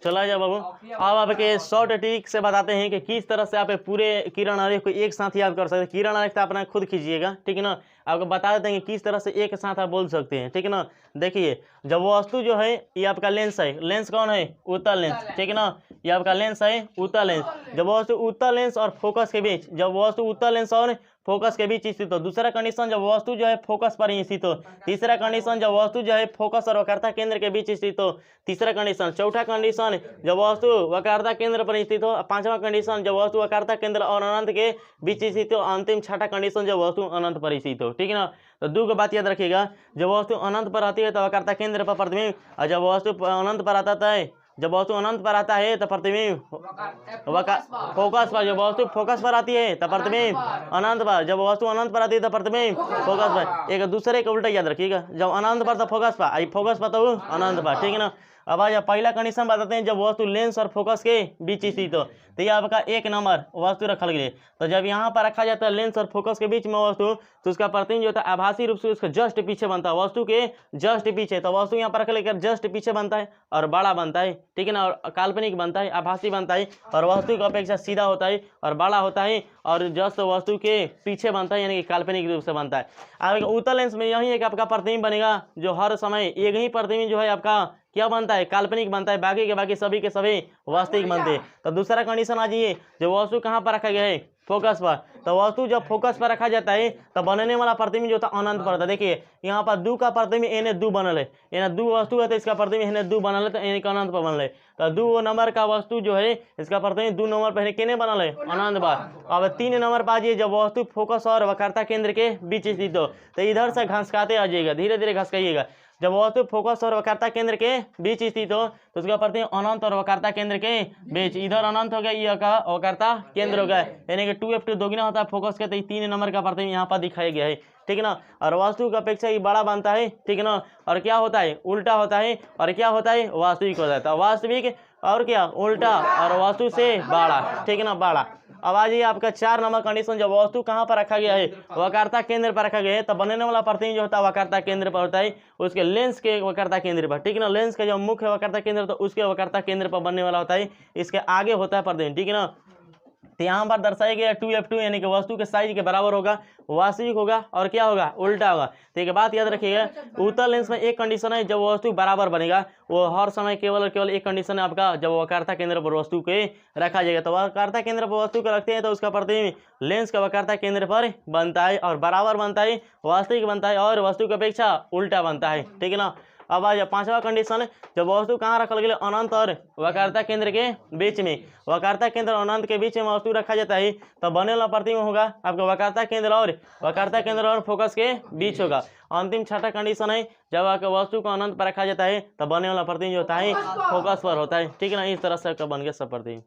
चला जाओ बाबू। अब आपके शॉर्ट ट्रिक से बताते हैं कि किस तरह से आप पूरे किरण आरेख को एक साथ याद कर सकते हैं। किरण आरेख तो अपना खुद खींचिएगा, ठीक है ना। आपको बता देते हैं कि किस तरह से एक साथ आप बोल सकते हैं, ठीक है ना। देखिए, जब वस्तु जो है ये आपका लेंस है, लेंस कौन है? उत्तल लेंस, ठीक है ना। ये आपका लेंस है उत्तल लेंस। जब वस्तु उत्तल लेंस और फोकस के बीच, जब वस्तु उत्तल लेंस और फोकस के बीच स्थित हो। दूसरा कंडीशन, जब वस्तु जो है फोकस पर ही स्थित हो। तीसरा कंडीशन, जब वस्तु जो है फोकस और वक्रता केंद्र के बीच स्थित हो। तीसरा कंडीशन। चौथा कंडीशन, जब वस्तु वक्रता केंद्र पर स्थित हो। पांचवा कंडीशन, जब वस्तु वक्रता केंद्र और अनंत के बीच स्थित हो। अंतिम छठा कंडीशन, जब वस्तु अनंत पर स्थित हो, ठीक है ना। तो दो को बात याद रखिएगा, जब वस्तु अनंत पर आती है तो वक्रता केंद्र पर प्रतिबिंब, और जब वस्तु अनंत पर आता है, जब वस्तु अनंत पर आता है तो प्रतिबिंब फोकस पर। जब वस्तु फोकस पर आती है तो प्रतिबिंब अनंत पर। जब वस्तु अनंत पर आती है तो प्रतिबिंब फोकस पर। एक दूसरे को उल्टा याद रखिएगा, जब अनंत पर तो फोकस पर, आई फोकस पर तो अनंत पर, ठीक है ना। अब आज पहला कंडीशन बताते हैं, जब वस्तु लेंस और फोकस के बीच स्थित हो। तो ये आपका एक नंबर वस्तु रखा गया। तो जब यहाँ पर रखा जाता है लेंस और फोकस के बीच में वस्तु, तो उसका प्रतिबिंब जो होता है आभासी रूप से उसके जस्ट पीछे बनता है, वस्तु के जस्ट पीछे। तो वस्तु यहाँ पर रख लेकर जस्ट पीछे बनता है और बड़ा बनता है, ठीक है ना। और काल्पनिक बनता है, आभासी बनता है, और वस्तु की अपेक्षा सीधा होता है और बड़ा होता है, और जस्ट वस्तु के पीछे बनता है, यानी कि काल्पनिक रूप से बनता है। अब उत्तल लेंस में यही एक आपका प्रतिबिंब बनेगा, जो हर समय एक ही प्रतिबिंब जो है आपका क्या बनता है? काल्पनिक बनता है। बाकी के बाकी सभी के सभी वास्तविक बनते हैं। तो दूसरा कंडीशन आ जाइए, जो वस्तु कहाँ पर रखा गया है? फोकस पर। तो वस्तु जब फोकस पर रखा जाता है तो बनने वाला प्रतिबिंब जो था अनंत पर होता है। देखिए यहाँ पर दो का प्रतिबिंब एने दो बनल है, यानी दो वस्तु है तो इसका प्रतिबिंब एने दो बनल है, तो एने अनंत पर बनल है। तो दो नंबर का वस्तु जो है इसका प्रतिबिंब दो नंबर पर केने बनल है? अनंत पर। अब 3 नंबर पर आ जाइए, जब वस्तु फोकस और वक्रता केंद्र के बीच स्थित हो। तो इधर से घसकाते आ जाइएगा, धीरे धीरे घसकाइएगा। जब वस्तु फोकस और वक्रता केंद्र के बीच स्थित हो तो उसका प्रतिबिंब अनंत और वक्रता केंद्र के बीच। इधर अनंत हो गया, ये का वक्रता केंद्र हो गया, यानी कि 2f2 दोगुना होता है फोकस के। तो 3 नंबर का प्रतिबिंब यहाँ पर दिखाया गया है, ठीक है ना। और वस्तु की अपेक्षा ये बड़ा बनता है, ठीक है ना। और क्या होता है? उल्टा होता है। और क्या होता है? वास्तविक हो जाता है। वास्तविक और क्या? उल्टा, और वस्तु से बड़ा, ठीक है ना, बड़ा। अब आ जाइए आपका 4 नंबर कंडीशन, जब वस्तु कहाँ पर रखा गया है? वक्रता केंद्र पर रखा गया है। तब बनने वाला प्रतिबिंब जो होता है वक्रता केंद्र पर होता है, उसके लेंस के वक्रता केंद्र पर, ठीक है ना। लेंस का जो मुख्य वक्रता केंद्र तो उसके वक्रता केंद्र पर बनने वाला होता है, इसके आगे होता है प्रतिबिंब, ठीक है ना। तो यहाँ पर दर्शाया गया 2f2, यानी कि वस्तु के साइज के बराबर होगा, वास्तविक होगा, और क्या होगा? उल्टा होगा। तो एक बात याद रखिएगा, उत्तल लेंस में एक कंडीशन है, जब वस्तु बराबर बनेगा, वो हर समय केवल और केवल एक कंडीशन है आपका, जब वक्रता केंद्र पर वस्तु के रखा जाएगा। तो वक्रता केंद्र पर वस्तु को रखते हैं तो उसका प्रतिबिंब लेंस का वक्रता केंद्र पर बनता है, और बराबर बनता है, वास्तविक बनता है, और वस्तु की अपेक्षा उल्टा बनता है, ठीक है ना। अब आज 5वां कंडीशन, जब वस्तु कहाँ रखल गया? अनंत और वक्रता केंद्र के बीच में। वक्रता केंद्र और अनंत के बीच में वस्तु रखा जाता है तो बने वाला प्रतिबिंब होगा आपका वक्रता केंद्र और फोकस के बीच होगा। अंतिम छठा कंडीशन है, जब आपका वस्तु को अनंत पर रखा जाता है तो बने वाला प्रतिबिंब जो होता है फोकस पर होता है, ठीक है ना। इस तरह से आपका बन गया सब प्रतिबिंब।